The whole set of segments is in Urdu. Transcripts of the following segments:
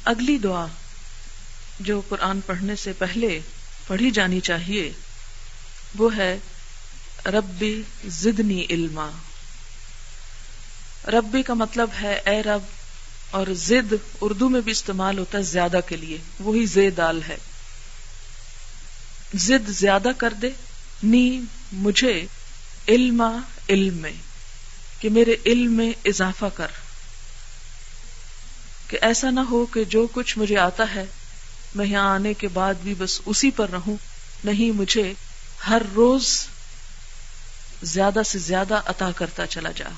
اگلی دعا جو قرآن پڑھنے سے پہلے پڑھی جانی چاہیے وہ ہے ربی زدنی علما. ربی کا مطلب ہے اے رب، اور زد اردو میں بھی استعمال ہوتا ہے زیادہ کے لیے، وہی زید دال ہے. زد زیادہ کر دے، نی مجھے، علما علم میں، کہ میرے علم میں اضافہ کر، کہ ایسا نہ ہو کہ جو کچھ مجھے آتا ہے میں یہاں آنے کے بعد بھی بس اسی پر رہوں. نہیں، مجھے ہر روز زیادہ سے زیادہ عطا کرتا چلا جا،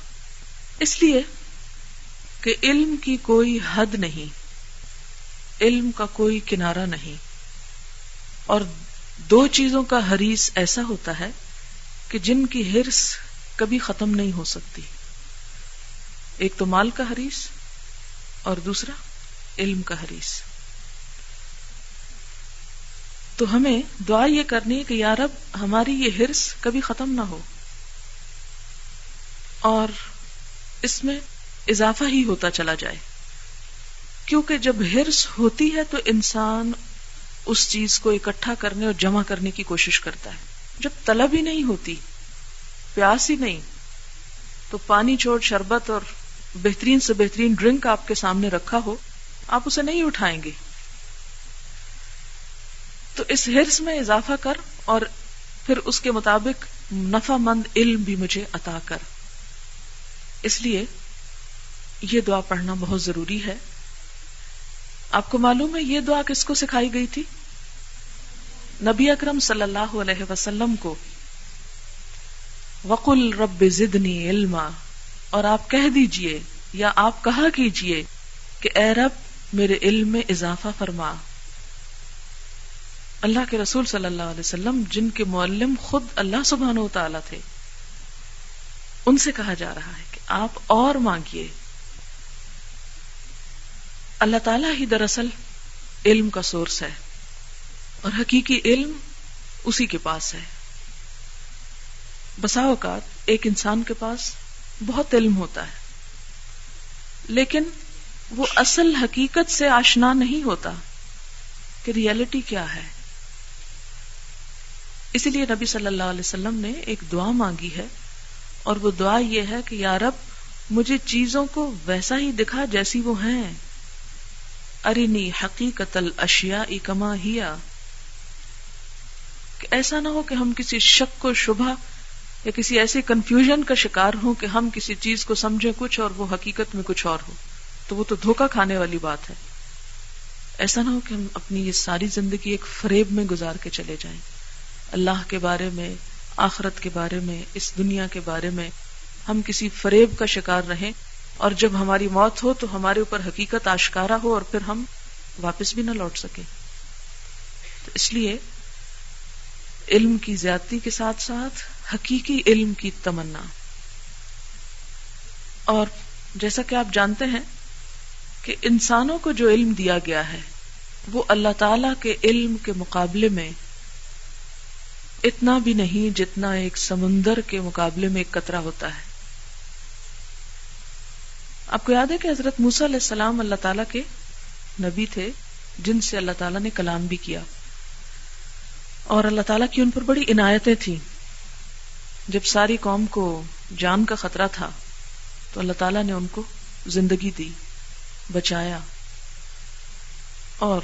اس لیے کہ علم کی کوئی حد نہیں، علم کا کوئی کنارہ نہیں. اور دو چیزوں کا حریص ایسا ہوتا ہے کہ جن کی حرص کبھی ختم نہیں ہو سکتی. ایک تو مال کا حریص اور دوسرا علم کا حریص. تو ہمیں دعا یہ کرنی ہے کہ یا رب ہماری یہ حرص کبھی ختم نہ ہو اور اس میں اضافہ ہی ہوتا چلا جائے. کیونکہ جب حرص ہوتی ہے تو انسان اس چیز کو اکٹھا کرنے اور جمع کرنے کی کوشش کرتا ہے. جب طلب ہی نہیں ہوتی، پیاس ہی نہیں، تو پانی چھوڑ شربت اور بہترین سے بہترین ڈرنک آپ کے سامنے رکھا ہو، آپ اسے نہیں اٹھائیں گے. تو اس حرص میں اضافہ کر اور پھر اس کے مطابق نفع مند علم بھی مجھے عطا کر. اس لیے یہ دعا پڑھنا بہت ضروری ہے. آپ کو معلوم ہے یہ دعا کس کو سکھائی گئی تھی؟ نبی اکرم صلی اللہ علیہ وسلم کو. وَقُلْ رَبِّ زِدْنِي عِلْمًا، اور آپ کہہ دیجئے یا آپ کہا کیجئے کہ اے رب میرے علم میں اضافہ فرما. اللہ کے رسول صلی اللہ علیہ وسلم جن کے معلم خود اللہ سبحانہ و تعالیٰ تھے، ان سے کہا جا رہا ہے کہ آپ اور مانگیے. اللہ تعالیٰ ہی دراصل علم کا سورس ہے اور حقیقی علم اسی کے پاس ہے. بسا اوقات ایک انسان کے پاس بہت علم ہوتا ہے لیکن وہ اصل حقیقت سے آشنا نہیں ہوتا کہ ریئلٹی کیا ہے. اسی لیے نبی صلی اللہ علیہ وسلم نے ایک دعا مانگی ہے اور وہ دعا یہ ہے کہ یا رب مجھے چیزوں کو ویسا ہی دکھا جیسی وہ ہیں. ارنی حقیقت الاشیاء کما ہیا، کہ ایسا نہ ہو کہ ہم کسی شک و شبہ یا کسی ایسے کنفیوژن کا شکار ہوں کہ ہم کسی چیز کو سمجھیں کچھ اور وہ حقیقت میں کچھ اور ہو، تو وہ تو دھوکہ کھانے والی بات ہے. ایسا نہ ہو کہ ہم اپنی یہ ساری زندگی ایک فریب میں گزار کے چلے جائیں. اللہ کے بارے میں، آخرت کے بارے میں، اس دنیا کے بارے میں ہم کسی فریب کا شکار رہیں اور جب ہماری موت ہو تو ہمارے اوپر حقیقت آشکارا ہو اور پھر ہم واپس بھی نہ لوٹ سکیں. تو اس لیے علم کی زیادتی کے ساتھ ساتھ حقیقی علم کی تمنا. اور جیسا کہ آپ جانتے ہیں کہ انسانوں کو جو علم دیا گیا ہے وہ اللہ تعالی کے علم کے مقابلے میں اتنا بھی نہیں جتنا ایک سمندر کے مقابلے میں ایک قطرہ ہوتا ہے. آپ کو یاد ہے کہ حضرت موسیٰ علیہ السلام اللہ تعالیٰ کے نبی تھے جن سے اللہ تعالیٰ نے کلام بھی کیا اور اللہ تعالیٰ کی ان پر بڑی عنایتیں تھیں. جب ساری قوم کو جان کا خطرہ تھا تو اللہ تعالیٰ نے ان کو زندگی دی، بچایا اور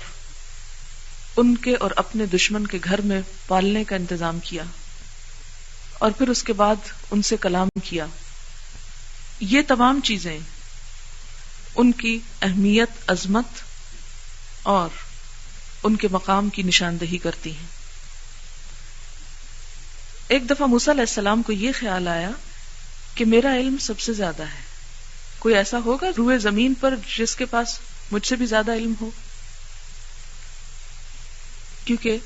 ان کے اور اپنے دشمن کے گھر میں پالنے کا انتظام کیا اور پھر اس کے بعد ان سے کلام کیا. یہ تمام چیزیں ان کی اہمیت، عظمت اور ان کے مقام کی نشاندہی کرتی ہیں. ایک دفعہ موسیٰ علیہ السلام کو یہ خیال آیا کہ میرا علم سب سے زیادہ ہے. کوئی ایسا ہوگا روئے زمین پر جس کے پاس مجھ سے بھی زیادہ علم ہو؟ کیونکہ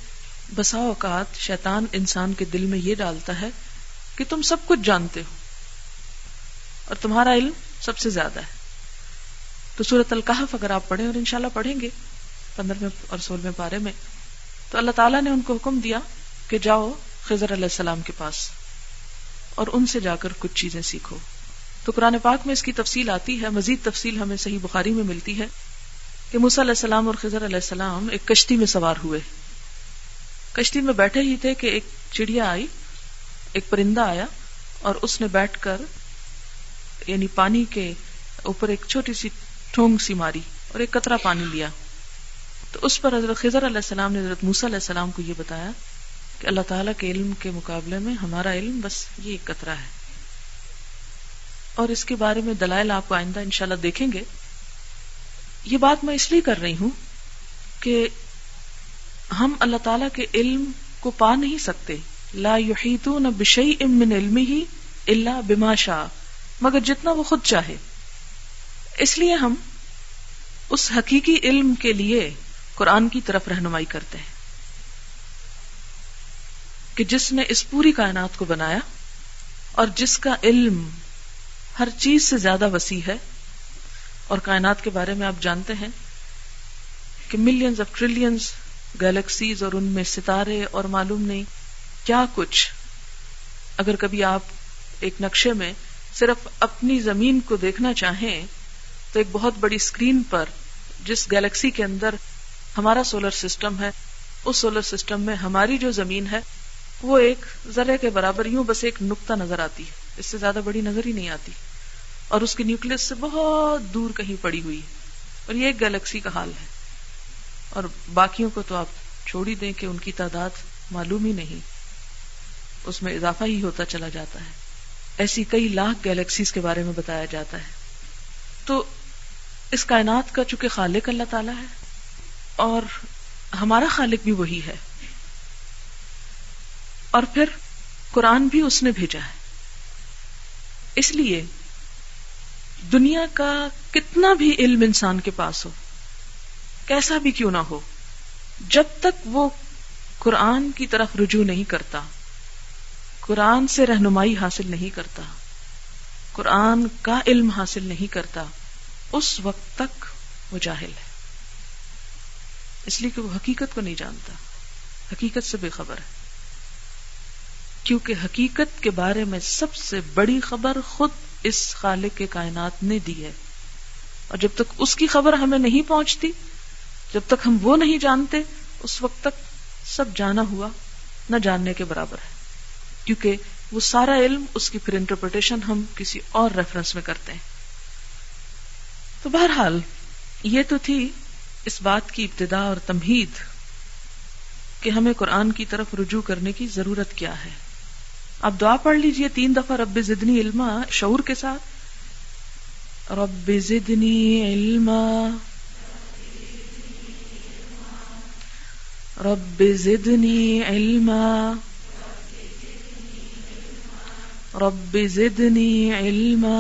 بسا اوقات شیطان انسان کے دل میں یہ ڈالتا ہے کہ تم سب کچھ جانتے ہو اور تمہارا علم سب سے زیادہ ہے. تو سورۃ الکہف اگر آپ پڑھیں اور انشاءاللہ پڑھیں گے 15 اور 16 پارے میں، تو اللہ تعالیٰ نے ان کو حکم دیا کہ جاؤ خضر علیہ السلام کے پاس اور ان سے جا کر کچھ چیزیں سیکھو. تو قرآن پاک میں اس کی تفصیل آتی ہے، مزید تفصیل ہمیں صحیح بخاری میں ملتی ہے کہ موسیٰ علیہ السلام اور خضر علیہ السلام ایک کشتی میں سوار ہوئے. کشتی میں بیٹھے ہی تھے کہ ایک چڑیا آئی، ایک پرندہ آیا اور اس نے بیٹھ کر یعنی پانی کے اوپر ایک چھوٹی سی ٹھونگ سی ماری اور ایک قطرہ پانی لیا. تو اس پر حضرت خضر علیہ السلام نے حضرت موسیٰ علیہ السلام کو یہ بتایا کہ اللہ تعالیٰ کے علم کے مقابلے میں ہمارا علم بس یہ ایک قطرہ ہے. اور اس کے بارے میں دلائل آپ کو آئندہ انشاءاللہ دیکھیں گے. یہ بات میں اس لیے کر رہی ہوں کہ ہم اللہ تعالیٰ کے علم کو پا نہیں سکتے. لا یحیطون بشیء من علمہ الا بما شاء، مگر جتنا وہ خود چاہے. اس لیے ہم اس حقیقی علم کے لیے قرآن کی طرف رہنمائی کرتے ہیں کہ جس نے اس پوری کائنات کو بنایا اور جس کا علم ہر چیز سے زیادہ وسیع ہے. اور کائنات کے بارے میں آپ جانتے ہیں کہ ملینز آف ٹریلینز گیلیکسیز اور ان میں ستارے اور معلوم نہیں کیا کچھ. اگر کبھی آپ ایک نقشے میں صرف اپنی زمین کو دیکھنا چاہیں تو ایک بہت بڑی اسکرین پر جس گیلیکسی کے اندر ہمارا سولر سسٹم ہے، اس سولر سسٹم میں ہماری جو زمین ہے وہ ایک ذرے کے برابر، یوں بس ایک نقطہ نظر آتی ہے، اس سے زیادہ بڑی نظر ہی نہیں آتی، اور اس کی نیوکلس سے بہت دور کہیں پڑی ہوئی ہے. اور یہ ایک گیلیکسی کا حال ہے. اور باقیوں کو تو آپ چھوڑ ہی دیں کہ ان کی تعداد معلوم ہی نہیں، اس میں اضافہ ہی ہوتا چلا جاتا ہے. ایسی کئی لاکھ گیلیکسیز کے بارے میں بتایا جاتا ہے. تو اس کائنات کا چونکہ خالق اللہ تعالیٰ ہے اور ہمارا خالق بھی وہی ہے، اور پھر قرآن بھی اس نے بھیجا ہے. اس لیے دنیا کا کتنا بھی علم انسان کے پاس ہو، کیسا بھی کیوں نہ ہو، جب تک وہ قرآن کی طرف رجوع نہیں کرتا، قرآن سے رہنمائی حاصل نہیں کرتا، قرآن کا علم حاصل نہیں کرتا، اس وقت تک وہ جاہل ہے. اس لیے کہ وہ حقیقت کو نہیں جانتا، حقیقت سے بے خبر ہے. کیونکہ حقیقت کے بارے میں سب سے بڑی خبر خود اس خالق کے کائنات نے دی ہے، اور جب تک اس کی خبر ہمیں نہیں پہنچتی، جب تک ہم وہ نہیں جانتے، اس وقت تک سب جانا ہوا نہ جاننے کے برابر ہے. کیونکہ وہ سارا علم، اس کی پھر انٹرپریٹیشن ہم کسی اور ریفرنس میں کرتے ہیں. تو بہرحال یہ تو تھی اس بات کی ابتدا اور تمہید کہ ہمیں قرآن کی طرف رجوع کرنے کی ضرورت کیا ہے. آپ دعا پڑھ لیجئے 3 دفعہ رب زدنی علما، شعور کے ساتھ. رب زدنی علما، رب زدنی علما، رب زدنی علما.